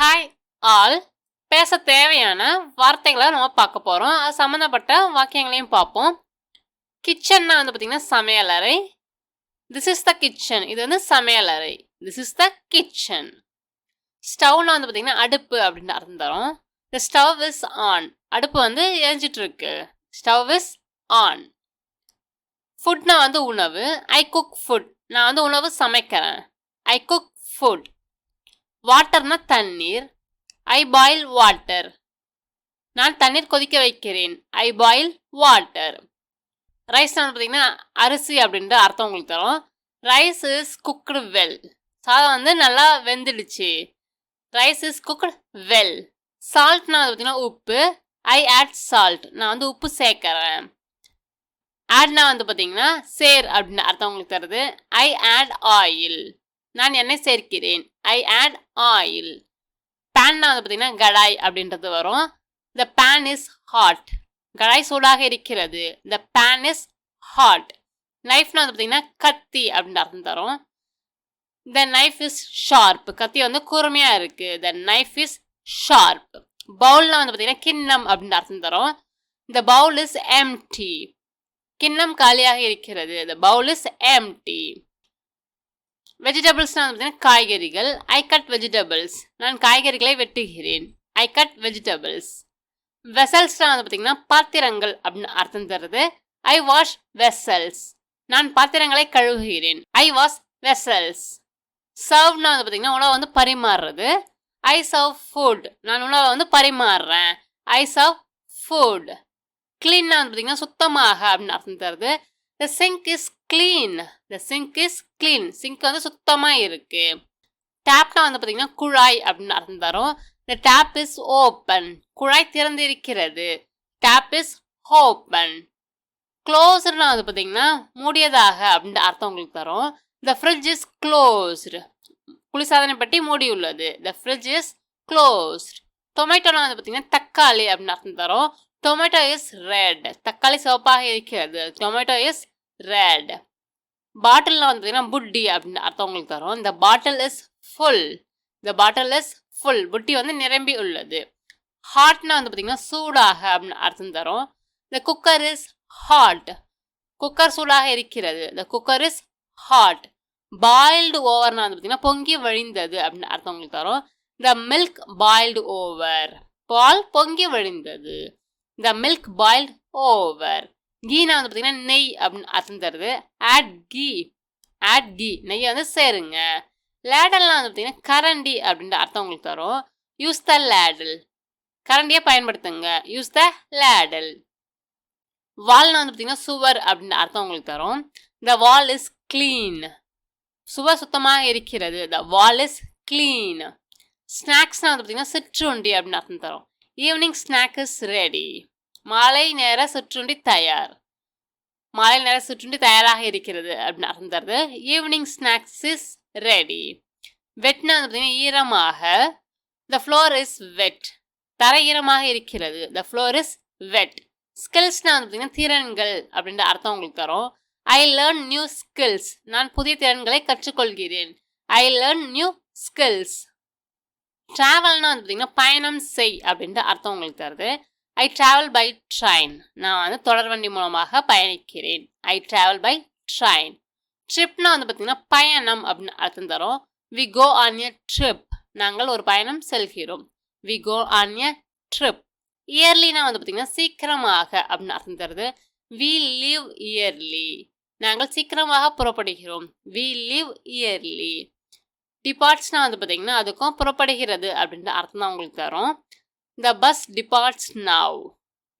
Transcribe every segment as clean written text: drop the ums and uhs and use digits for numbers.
Hi all. பேச தேவையான வார்த்தைகளை நம்ம பார்க்க போகிறோம். அது சம்மந்தப்பட்ட வாக்கியங்களையும் பார்ப்போம். கிச்சன்னா பார்த்தீங்கன்னா சமையலறை. This is the kitchen. இது சமையலறை. This is the kitchen. ஸ்டவ்னா பார்த்தீங்கன்னா அடுப்பு அப்படின்னு அர்த்தம் தரும். The stove is on. அடுப்பு எரிஞ்சிட்டு இருக்கு. Stove is on. ஃபுட்னா உணவு. I cook food. நான் உணவு சமைக்கிறேன். I cook food. வாட்டர்னா தண்ணீர். I boil water. நான் தண்ணீர் கொதிக்க வைக்கிறேன். ஐ பாயில் வாட்டர். ரைஸ் பார்த்தீங்கன்னா அரிசி அப்படின்ற அர்த்தம் உங்களுக்கு தரும். Rice is cooked well. சாதம் நல்லா வெந்துடுச்சு. Rice is cooked well. சால்ட்னா பார்த்தீங்கன்னா உப்பு. I add salt. நான் உப்பு சேர்க்கிறேன். ஆட்னா பார்த்தீங்கன்னா சேர் அப்படின்னு அர்த்தம் உங்களுக்கு தருது. ஐ ஆட் ஆயில். நான் எண்ணெய் சேர்க்கிறேன். ஐ ஆட் ஆயில். பேன்னா பார்த்தீங்கன்னா கடாய் அப்படின்றது வரும். The pan is hot. கடாய் சூடாக இருக்கிறது. The pan is hot. நைஃப்னா பார்த்தீங்கன்னா கத்தி அப்படின்னு அர்த்தம் தரும். The knife is sharp. கத்தி கூர்மையாக இருக்கு. The knife is sharp. பவுல்னா பார்த்தீங்கன்னா கிண்ணம் அப்படின்னு அர்த்தம் தரும். The bowl is empty. கிண்ணம் காலியாக இருக்கிறது. The bowl is empty. வெஜிடபிள்ஸ்னா பார்த்தீங்கன்னா காய்கறிகள். I cut vegetables. நான் காய்கறிகளை வெட்டுகிறேன். ஐ கட் வெஜிடபிள்ஸ். வெசல்ஸ்னா பார்த்தீங்கன்னா பாத்திரங்கள் அப்படின்னு அர்த்தம் தருது. ஐ வாஷ் வெசல்ஸ். நான் பாத்திரங்களை கழுவுகிறேன். ஐ வாஷ் வெசல்ஸ். சர்வ்னா பார்த்தீங்கன்னா உணவை பரிமாறுறது. ஐ சர்வ் ஃபுட். நான் உணவை பரிமாறுறேன். ஐ சர்வ் ஃபுட். கிளீன்னா பார்த்தீங்கன்னா சுத்தமாக அப்படின்னு அர்த்தம் தருது. The sink is clean. The sink is clean. Sink சுத்தமாக இருக்கு. டேப்னா பார்த்தீங்கன்னா குழாய் அப்படின்னு அர்த்தம் தரும். The tap is open. குழாய் திறந்து இருக்கிறது. Tap is open. க்ளோஸ்ட்னா பார்த்தீங்கன்னா மூடியதாக அப்படின்ற அர்த்தம் உங்களுக்கு தரும். The fridge is closed. குளிர்சாதனை பெட்டி மூடி உள்ளது. The fridge is closed. டொமேட்டோனா பார்த்தீங்கன்னா தக்காளி அப்படின்னு அர்த்தம் தரும். Tomato is red. தக்காளி சிவப்பாக இருக்கிறது. Tomato is red. பாட்டில்னா பார்த்தீங்கன்னா புட்டி அப்படின்னு அர்த்தம் உங்களுக்கு தரும். இந்த பாட்டில் இஸ் ஃபுல். இந்த பாட்டில் இஸ் ஃபுல். புட்டி நிரம்பி உள்ளது. ஹாட்னா பார்த்தீங்கன்னா சூடாக அப்படின்னு அர்த்தம் தரும். இந்த குக்கர் இஸ் ஹாட். குக்கர் சூடாக இருக்கிறது. The cooker is hot. Boiled ஓவர்னா பார்த்தீங்கன்னா பொங்கி வழிந்தது அப்படின்னு அர்த்தம் உங்களுக்கு தரும். The milk boiled over. பால் பொங்கி வழிந்தது. The milk boiled over. கீனா பார்த்தீங்கன்னா நெய் அப்படின்னு அர்த்தம் தருது. ஆட் கீ. ஆட் கீ. நெய்யை சேருங்க. லேடல்லாம் பார்த்தீங்கன்னா கரண்டி அப்படின்ற அர்த்தம் உங்களுக்கு தரும். Use the ladle. கரண்டியை பயன்படுத்துங்க. Use the ladle. வால்னா பார்த்தீங்கன்னா சுவர் அப்படின்ற அர்த்தம் உங்களுக்கு தரும். த வால் இஸ் கிளீன். சுவர் சுத்தமாக இருக்கிறது. த வால் இஸ் கிளீன். ஸ்நாக்ஸ்னா பார்த்தீங்கன்னா சிற்றுண்டி அப்படின்னு அர்த்தம் தரும். Evening snack is ready. மாலை நேர சிற்றுண்டி தயார். மாலை நேர சிற்றுண்டி தயாராக இருக்கிறது அப்படின்னு அர்த்தம் தருது. Evening snacks is ready. வெட்னா பார்த்தீங்கன்னா ஈரமாக. The floor is wet. தரை ஈரமாக இருக்கிறது. த ஃப்ளோர் இஸ் வெட். ஸ்கில்ஸ்னா பார்த்தீங்கன்னா திறன்கள் அப்படின்ற அர்த்தம் உங்களுக்கு தரும். I learn new skills. நான் புதிய திறன்களை கற்றுக்கொள்கிறேன். I learn new skills. ட்ராவல்னா பார்த்தீங்கன்னா பயணம் செய் அப்படின்ற அர்த்தம் உங்களுக்கு தருது. I travel by train. நான் தொடர்வண்டி மூலமாக பயணிக்கிறேன். I travel by train. ட்ரிப்னா பார்த்தீங்கன்னா பயணம் அப்படின்னு அர்த்தம் தரும். We go on a trip. நாங்கள் ஒரு பயணம் செல்கிறோம். We go on a trip. இயர்லினா பார்த்தீங்கன்னா சீக்கிரமாக அப்படின்னு அர்த்தம் தருது. We leave early. நாங்கள் சீக்கிரமாக புறப்படுகிறோம். We leave yearly. டிபார்ட்ஸ்னா பார்த்தீங்கன்னா அதுக்கும் புறப்படுகிறது அப்படின்ற அர்த்தம் தான் உங்களுக்கு தரும். The bus departs now.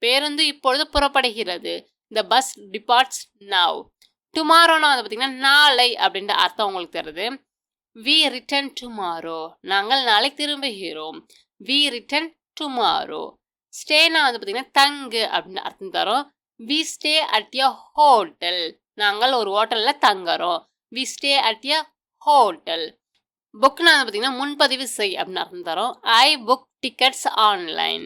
பேருந்து இப்பொழுது புறப்படுகிறது. The bus departs now. டுமாரோனா பார்த்தீங்கன்னா நாளை அப்படின்ற அர்த்தம் உங்களுக்கு தருது. We return tomorrow. நாங்கள் நாளை திரும்புகிறோம். We return tomorrow. ஸ்டேனா பார்த்தீங்கன்னா தங்கு அப்படின்னு அர்த்தம் தரும். We stay at a hotel. நாங்கள் ஒரு ஹோட்டலில் தங்குறோம். We stay at a hotel. புக்னா பார்த்தீங்கன்னா முன்பதிவு செய் அப்படின்னு அர்த்தம் தரும். I book tickets online.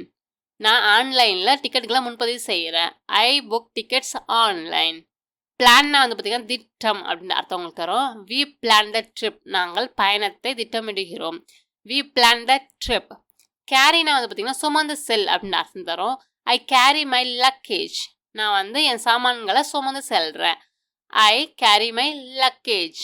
நான் ஆன்லைனில் டிக்கெட்டுகளை முன்பதிவு செய்கிறேன். I book tickets online. பிளான்னா பார்த்தீங்கன்னா திட்டம் அப்படின்னு அர்த்தம் உங்களுக்கு தரும். We plan the trip. நாங்கள் பயணத்தை திட்டமிடுகிறோம். we plan the trip. கேரினா வந்து பார்த்தீங்கன்னா சுமந்து செல் அப்படின்னு அர்த்தம் தரும். I carry my luggage. நான் வந்து என் சாமான்களை சுமந்து செல்றேன். I carry my luggage.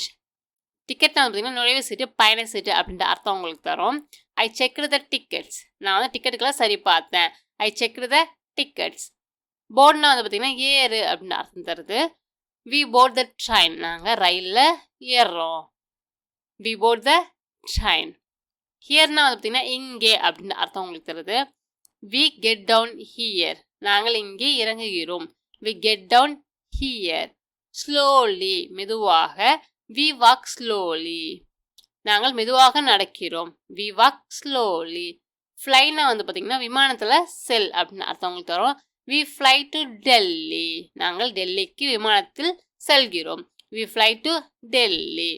Ticket வந்து பார்த்தீங்கன்னா நுழைவு சீட்டு பயண சீட்டு அப்படின்ற அர்த்தம் உங்களுக்கு தரும். ஐ செக்டு த டிக்கெட்ஸ். நான் வந்து டிக்கெட்டுக்கெல்லாம் சரி பார்த்தேன். ஐ செக்டு த டிக்கெட்ஸ். போர்டுனா வந்து பார்த்தீங்கன்னா ஏறு அப்படின்னு அர்த்தம் தருது. We board the train. நாங்கள் ரயிலில் ஏறுறோம். We board the train. ஹியர்னா வந்து பார்த்தீங்கன்னா இங்கே அப்படின்னு அர்த்தம் உங்களுக்கு தருது. We get down here. நாங்கள் இங்கே இறங்குகிறோம். We get down here. Slowly மெதுவாக. We walk slowly. நாங்கள் மெதுவாக நடக்கிறோம். We walk slowly. ஃப்ளைனா வந்து பார்த்தீங்கன்னா விமானத்தில் செல் அப்படின்னு அர்த்தம் உங்களுக்கு தரும். We fly to Delhi. நாங்கள் டெல்லிக்கு விமானத்தில் செல்கிறோம். We fly to Delhi.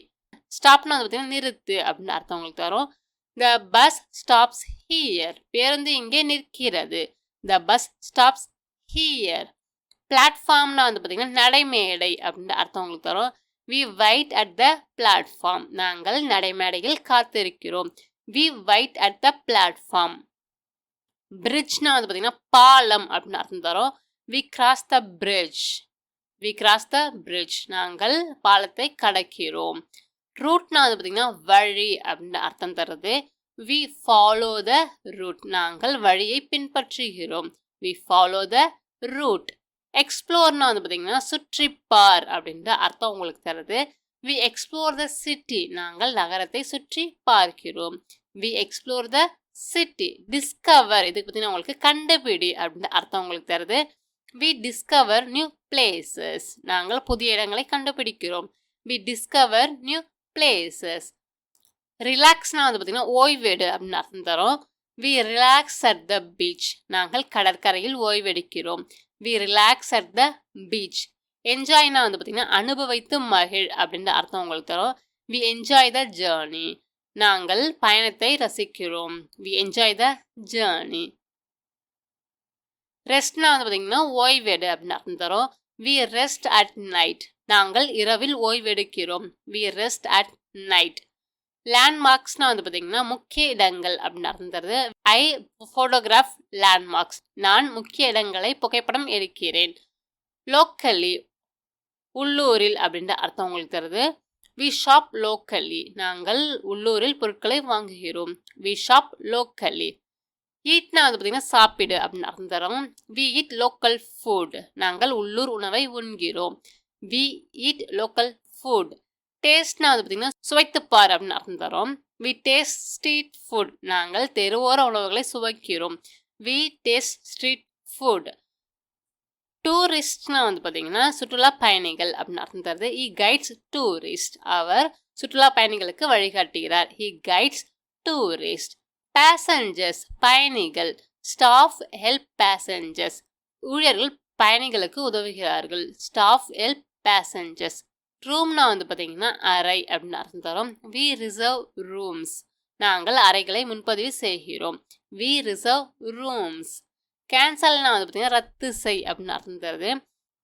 ஸ்டாப்னா வந்து பார்த்தீங்கன்னா நிறுத்து அப்படின்னு அர்த்தம் உங்களுக்கு தரும். The bus stops here. பேருந்து இங்கே நிற்கிறது. The bus stops here. பிளாட்ஃபார்ம்னா வந்து பார்த்தீங்கன்னா நடைமேடை அப்படின்னு அர்த்தம் உங்களுக்கு தரும். We wait at the platform. நாங்கள் நடைமேடையில் காத்திருக்கிறோம். We wait at the platform. பிரிட்ஜ்னா வந்து பார்த்தீங்கன்னா பாலம் அப்படின்னு அர்த்தம் தரும். We cross the bridge. We cross the bridge. நாங்கள் பாலத்தை கடக்கிறோம். ரூட்னா வந்து பார்த்தீங்கன்னா வழி அப்படின்னு அர்த்தம் தருது. We follow the route. நாங்கள் வழியை பின்பற்றுகிறோம். We follow the route. எக்ஸ்ப்ளோர்னா வந்து பார்த்தீங்கன்னா சுற்றிப்பார் அப்படின்ற அர்த்தம் உங்களுக்கு தருது. We explore the city. நாங்கள் நகரத்தை சுற்றி பார்க்கிறோம். We explore the city. Discover. இதுக்கு பார்த்தீங்கன்னா உங்களுக்கு கண்டுபிடி அப்படின்ற அர்த்தம் உங்களுக்கு தருது. We discover new places. நாங்கள் புதிய இடங்களை கண்டுபிடிக்கிறோம். We discover new places. ரிலாக்ஸ்னா வந்து பார்த்தீங்கன்னா ஓய்வெடு அப்படின்னு அர்த்தம் தரும். We relax at the beach. நாங்கள் கடற்கரையில் ஓய்வெடுக்கிறோம். We relax at the beach. என்ஜாய்னா வந்து பார்த்தீங்கன்னா அனுபவித்து மகிழ் அப்படின்ற அர்த்தம் உங்களுக்கு தரும். We enjoy the journey. நாங்கள் பயணத்தை ரசிக்கிறோம். We enjoy the journey. ரெஸ்ட்னா வந்து பார்த்தீங்கன்னா ஓய்வெடு அப்படின்னு அர்த்தம் தரும். We rest at night. நாங்கள் இரவில் ஓய்வெடுக்கிறோம். We rest at night. லேண்ட்மார்க்ஸ்னா வந்து பார்த்தீங்கன்னா முக்கிய இடங்கள் அப்படின்னு அர்த்தம் தருது. I photograph landmarks. நான் முக்கிய இடங்களை புகைப்படம் எடுக்கிறேன். லோக்கலி உள்ளூரில் அப்படின்ற அர்த்தம் உங்களுக்கு தருது. We shop locally. நாங்கள் உள்ளூரில் பொருட்களை வாங்குகிறோம். We shop locally. ஈட்னா வந்து பார்த்தீங்கன்னா சாப்பிடு அப்படின்னு அர்த்தம் தரும். We eat local food. நாங்கள் உள்ளூர் உணவை உண்கிறோம். We eat local food. டேஸ்ட்னா வந்து பார்த்தீங்கன்னா சுவைத்துப்பார் அப்படின்னு அர்த்தம் தரும். We taste street food. நாங்கள் தெருவோர உணவுகளை சுவைக்கிறோம். We taste street food. டூரிஸ்ட்னா வந்து பார்த்தீங்கன்னா சுற்றுலா பயணிகள் அப்படின்னு அர்த்தம் தருது. He guides tourist. அவர் சுற்றுலா பயணிகளுக்கு வழிகாட்டுகிறார். He guides tourist. பேசஞ்சர்ஸ் பயணிகள். Staff help passengers. ஊழியர்கள் பயணிகளுக்கு உதவுகிறார்கள். Staff help passengers. ரூம்னா வந்து பார்த்தீங்கன்னா அறை அப்படின்னு அர்த்தம் தரும். We reserve rooms. நாங்கள் அறைகளை முன்பதிவு செய்கிறோம். We reserve rooms. கேன்சல்னா வந்து பார்த்தீங்கன்னா ரத்து செய் அப்படின்னு அர்த்தம் தருது.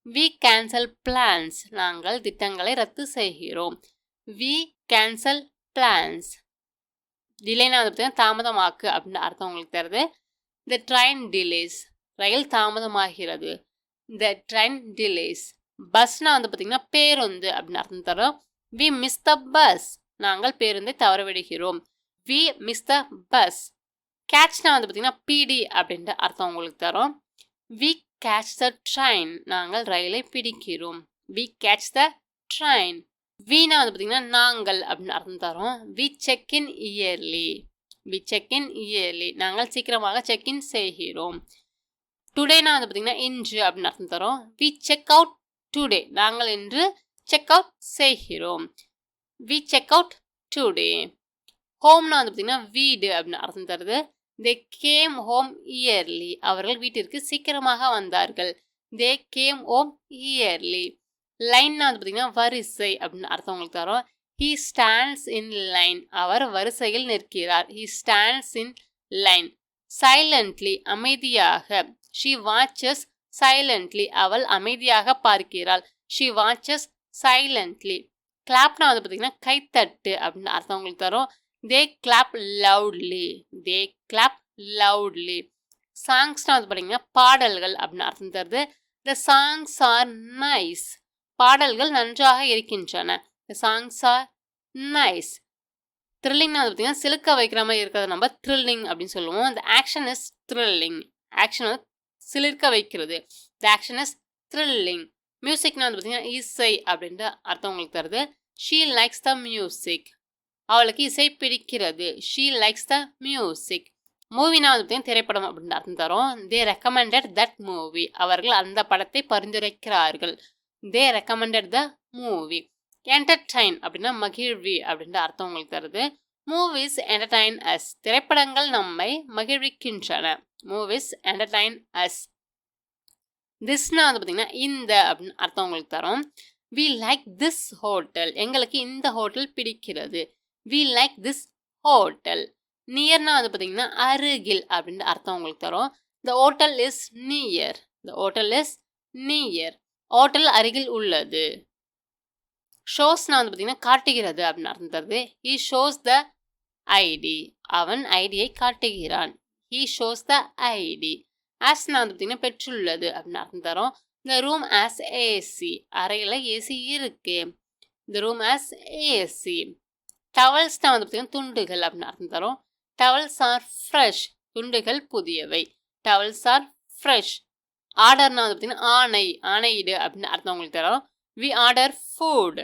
We cancel plans. நாங்கள் திட்டங்களை ரத்து செய்கிறோம். We cancel plans. டிலேனா வந்து பார்த்தீங்கன்னா தாமதமாக்கு அப்படின்னு அர்த்தம் உங்களுக்கு தருது. த ட்ரெயின் டிலேஸ். ரயில் தாமதமாகிறது. த ட்ரெயின் டிலேஸ். பஸ்னா வந்து பார்த்தீங்கன்னா பேருந்து அப்படின்னு அர்த்தம் தரும். We miss the bus. நாங்கள் பேருந்தை தவறவிடுகிறோம். We miss the bus. கேட்ச்னா வந்து பார்த்தீங்கன்னா பிடி அப்படின்ற அர்த்தம் உங்களுக்கு தரும். We catch the train. நாங்கள் ரயிலை பிடிக்கிறோம். We catch the train. வீணா வந்து பார்த்தீங்கன்னா நாங்கள் அப்படின்னு அர்த்தம் தரும். We check in early. We check in early. நாங்கள் சீக்கிரமாக செக் இன் செய்கிறோம். டுடேனா வந்து பார்த்தீங்கன்னா இன்று அப்படின்னு அர்த்தம் தரும். We check out today. நாங்கள் இன்று செக் அவுட் செய்கிறோம். We check out today. ஹோம்னா வந்து பார்த்தீங்கன்னா வீடு அப்படின்னு அர்த்தம் தருது. They came home early. அவர்கள் வீட்டிற்கு சீக்கிரமாக வந்தார்கள். They came home early. லைன்னா வந்து பார்த்தீங்கன்னா வரிசை அப்படின்னு அர்த்தம் உங்களுக்கு தரும். He stands in line. அவர் வரிசையில் நிற்கிறார். He stands in line. Silently அமைதியாக. She watches silently. அவள் அமைதியாக பார்க்கிறாள். She watches silently. கிளாப்னா வந்து பார்த்தீங்கன்னா கைத்தட்டு அப்படின்னு அர்த்தம் உங்களுக்கு தரும். they clap loudly. they clap loudly. சாங்ஸ்னா வந்து பார்த்தீங்கன்னா பாடல்கள் அப்படின்னு அர்த்தம் தருது. the songs are nice. பாடல்கள் நன்றாக இருக்கின்றன. the songs are nice. த்ரில்லிங்னா வந்து பார்த்தீங்கன்னா சிலுக்க வைக்கிற மாதிரி இருக்கிறத நம்ம த்ரில்லிங் அப்படின்னு சொல்லுவோம். the action is thrilling. Action வந்து சிலிர்க்க வைக்கிறது. the action is thrilling. மியூசிக்னா வந்து பார்த்தீங்கன்னா இசை அப்படின்ற அர்த்தம் உங்களுக்கு தருது. she likes the music. அவளுக்கு இசை பிடிக்கிறது. she likes the music. மூவினா வந்து பார்த்தீங்கன்னா திரைப்படம் அப்படின்ற அர்த்தம் தரும். they recommended that movie. அவர்கள் அந்த படத்தை பரிந்துரைக்கிறார்கள். they recommended the movie. entertain அப்படின்னா மகிழ்வி அப்படின்ற அர்த்தம் உங்களுக்கு தருது. movies entertain us. திரைப்படங்கள் நம்மை மகிழ்விக்கின்றன. movies entertain us. thisனா வந்து பார்த்தீங்கன்னா இந்த அப்படின்னு அர்த்தம் உங்களுக்கு தரும். we like this hotel. எங்களுக்கு இந்த ஹோட்டல் பிடிக்கிறது. we like this hotel. நியர்னா வந்து பார்த்தீங்கன்னா அருகில் அப்படின்ற அர்த்தம் உங்களுக்கு தரும். the hotel is near. the hotel is near. Hotel அருகில் உள்ளது. ஷோஸ்னா வந்து பார்த்தீங்கன்னா காட்டுகிறது அப்படின்னு அர்த்தம் தருது. he shows the id. அவன் ஐடியை காட்டுகிறான். he shows the id. asனா வந்து பார்த்தீங்கன்னா பெற்றுள்ளது அப்படின்னு அர்த்தம் தரும். the room has AC. அறையில் ஏசி இருக்கு. the room has AC. டவல்ஸ்னா வந்து பார்த்தீங்கன்னா துண்டுகள் அப்படின்னு அர்த்தம் தரும். towels are fresh. துண்டுகள் புதியவை. towels are fresh. ஆர்டர்னா வந்து பார்த்தீங்கன்னா ஆணை, ஆணையிடு அப்படின்னு அர்த்தம் உங்களுக்கு தரும். we order food.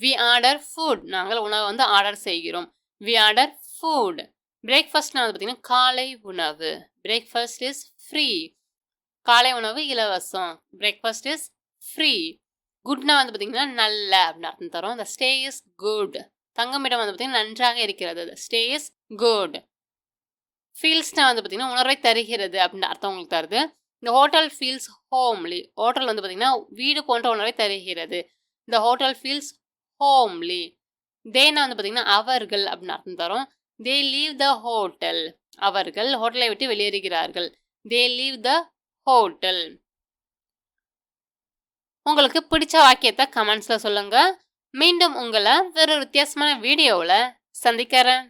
we order food. நாங்கள் உணவை வந்து ஆர்டர் செய்கிறோம். we order food. பிரேக்ஃபாஸ்ட்னா வந்து பார்த்தீங்கன்னா காலை உணவு. breakfast is free. காலை உணவு இலவசம். breakfast is free. குட்னா வந்து பார்த்தீங்கன்னா நல்ல அப்படின்னு அர்த்தம் தரும். the stay is good. தங்குமிடம் வந்து பார்த்தீங்கன்னா நன்றாக இருக்கிறது. the stay is good. ஃபீல்ஸ்னா வந்து பார்த்தீங்கன்னா உணர்வை தருகிறது அப்படின்னு அர்த்தம் உங்களுக்கு தருது. இந்த ஹோட்டல் ஃபீல்ஸ் ஹோம்லி. ஹோட்டல் வந்து பார்த்தீங்கன்னா வீடு போன்ற உணர்வை தருகிறது. இந்த ஹோட்டல் ஃபீல்ஸ் ஹோம்லி. தேனா வந்து பார்த்தீங்கன்னா அவர்கள் அப்படின்னு அர்த்தம் தரும். தே லீவ் த ஹோட்டல். அவர்கள் ஹோட்டலை விட்டு வெளியேறுகிறார்கள். தே லீவ் த ஹோட்டல். உங்களுக்கு பிடிச்ச வாக்கியத்தை கமெண்ட்ஸில் சொல்லுங்கள். மீண்டும் உங்களை வேறு வித்தியாசமான வீடியோவில் சந்திக்கிறேன்.